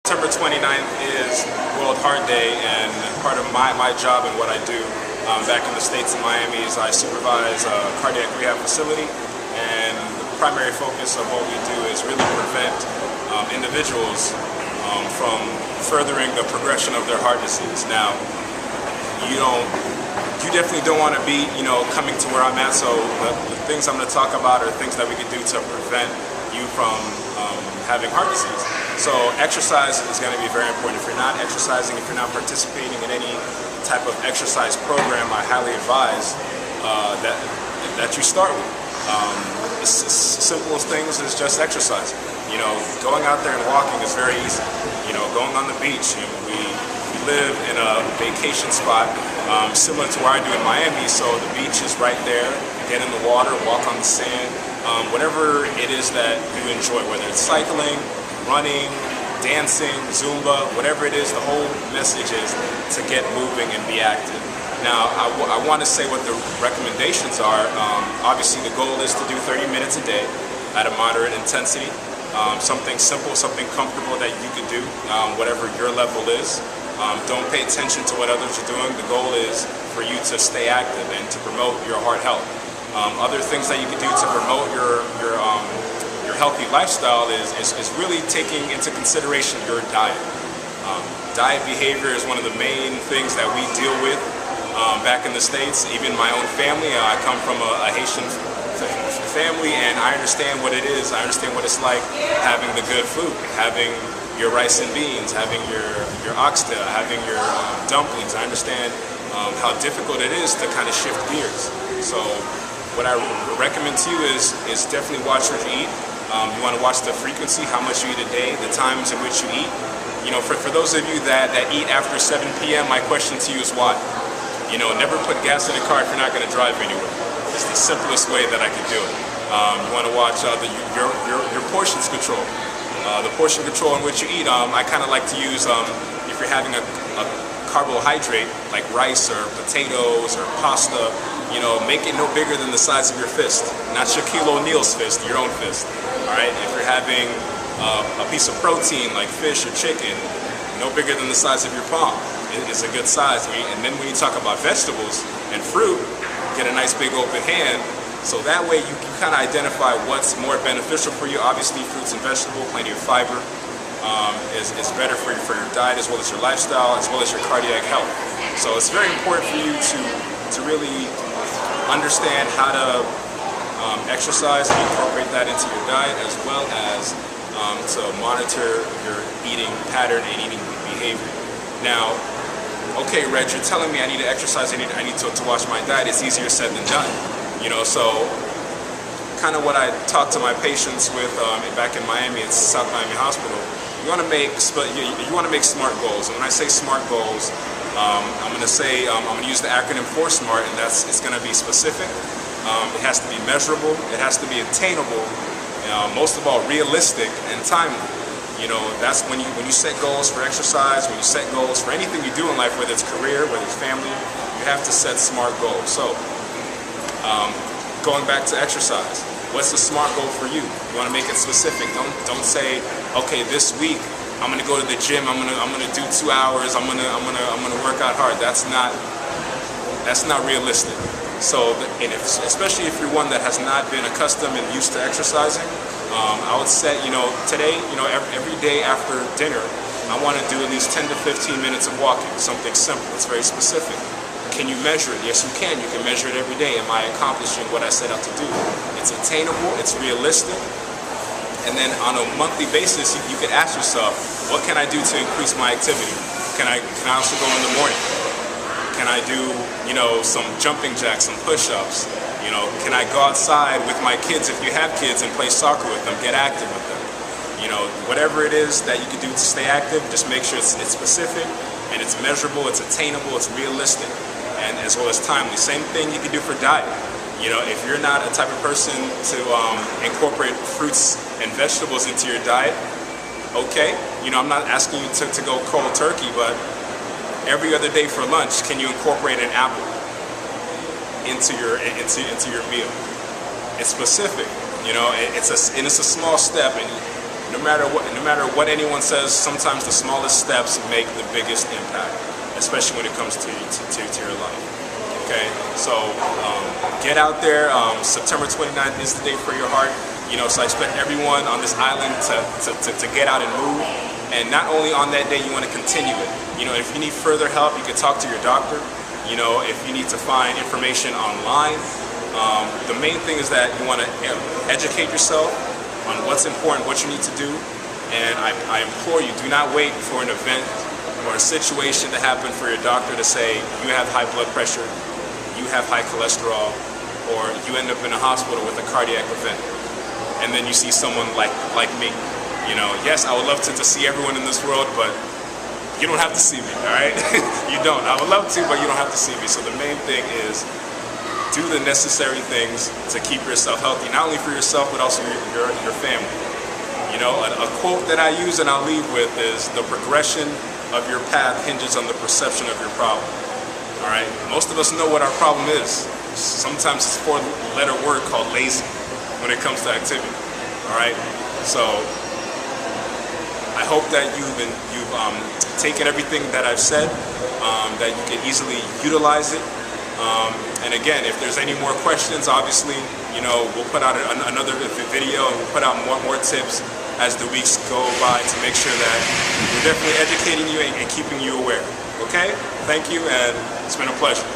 September 29th is World Heart Day, and part of my job and what I do back in the States in Miami is I supervise a cardiac rehab facility, and the primary focus of what we do is really prevent individuals from furthering the progression of their heart disease. Now, you definitely don't want to be, coming to where I'm at, so the things I'm going to talk about are things that we can do to prevent you from having heart disease. So exercise is going to be very important. If you're not exercising, if you're not participating in any type of exercise program, I highly advise that you start with. As simple as things as just exercising. Going out there and walking is very easy. Going on the beach. We live in a vacation spot similar to where I do in Miami, so the beach is right there. Get in the water, walk on the sand, whatever it is that you enjoy, whether it's cycling, running, dancing, Zumba, whatever it is, the whole message is to get moving and be active. Now, I want to say what the recommendations are. Obviously, the goal is to do 30 minutes a day at a moderate intensity. Something simple, something comfortable that you can do, whatever your level is. Don't pay attention to what others are doing. The goal is for you to stay active and to promote your heart health. Other things that you can do to promote your healthy lifestyle is really taking into consideration your diet. Diet behavior is one of the main things that we deal with back in the States. Even my own family, I come from a Haitian family, and I understand what it is. I understand what it's like having the good food, having your rice and beans, having your oxtail, having your dumplings. I understand how difficult it is to kind of shift gears. So what I recommend to you is definitely watch what you eat. You want to watch the frequency, how much you eat a day, the times in which you eat. For those of you that eat after 7 p.m., my question to you is why? Never put gas in a car if you're not going to drive anywhere. It's the simplest way that I can do it. You want to watch your portions control. The portion control in which you eat, I kind of like to use, if you're having a carbohydrate like rice or potatoes or pasta, make it no bigger than the size of your fist. Not Shaquille O'Neal's fist, your own fist. Alright, if you're having a piece of protein like fish or chicken, no bigger than the size of your palm. It's a good size. And then when you talk about vegetables and fruit, get a nice big open hand. So that way you can kind of identify what's more beneficial for you. Obviously, fruits and vegetables, plenty of fiber is better for your diet, as well as your lifestyle, as well as your cardiac health. So it's very important for you to really understand how to exercise and incorporate that into your diet, as well as to monitor your eating pattern and eating behavior. Now, okay, Reg, you're telling me I need to exercise, I need to watch my diet. It's easier said than done. So kind of what I talk to my patients with back in Miami, it's South Miami Hospital. You want to make smart goals, and when I say smart goals, I'm going to use the acronym for SMART, and it's going to be specific. It has to be measurable. It has to be attainable. Most of all, realistic and timely. That's when you set goals for exercise, when you set goals for anything you do in life, whether it's career, whether it's family, you have to set smart goals. So, going back to exercise, what's the smart goal for you? You want to make it specific. Don't say, okay, this week I'm going to go to the gym. I'm going to do 2 hours. I'm going to work out hard. That's not realistic. So, especially if you're one that has not been accustomed and used to exercising, I would say, today, every day after dinner, I want to do at least 10 to 15 minutes of walking. Something simple. It's very specific. Can you measure it? Yes, you can. You can measure it every day. Am I accomplishing what I set out to do? It's attainable. It's realistic. And then on a monthly basis, you can ask yourself, what can I do to increase my activity? Can I also go in the morning? Can I do, some jumping jacks, some push-ups? Can I go outside with my kids, if you have kids, and play soccer with them, get active with them? Whatever it is that you can do to stay active, just make sure it's specific, and it's measurable, it's attainable, it's realistic, and as well as timely. Same thing you can do for diet. If you're not a type of person to incorporate fruits and vegetables into your diet, okay, I'm not asking you to go cold turkey, but every other day for lunch, can you incorporate an apple into your meal? It's specific, it's a small step, and no matter what anyone says, sometimes the smallest steps make the biggest impact, especially when it comes to your life. Okay, so get out there. September 29th is the day for your heart. You know, so I expect everyone on this island to get out and move. And not only on that day, you want to continue it. You know, if you need further help, you can talk to your doctor. You know, if you need to find information online, the main thing is that you want to educate yourself on what's important, what you need to do. And I implore you, do not wait for an event or a situation to happen for your doctor to say you have high blood pressure, you have high cholesterol, or you end up in a hospital with a cardiac event. And then you see someone like me. You know, yes, I would love to see everyone in this world, but you don't have to see me, all right? You don't. I would love to, but you don't have to see me. So the main thing is do the necessary things to keep yourself healthy, not only for yourself, but also your family. You know, a quote that I use and I'll leave with is, the progression of your path hinges on the perception of your problem. All right? Most of us know what our problem is. Sometimes it's a four-letter word called lazy when it comes to activity. All right? So I hope that you've taken everything that I've said, that you can easily utilize it. And again, if there's any more questions, obviously, you know, we'll put out another video and we'll put out more tips as the weeks go by to make sure that we're definitely educating you and keeping you aware. Okay? Thank you, and it's been a pleasure.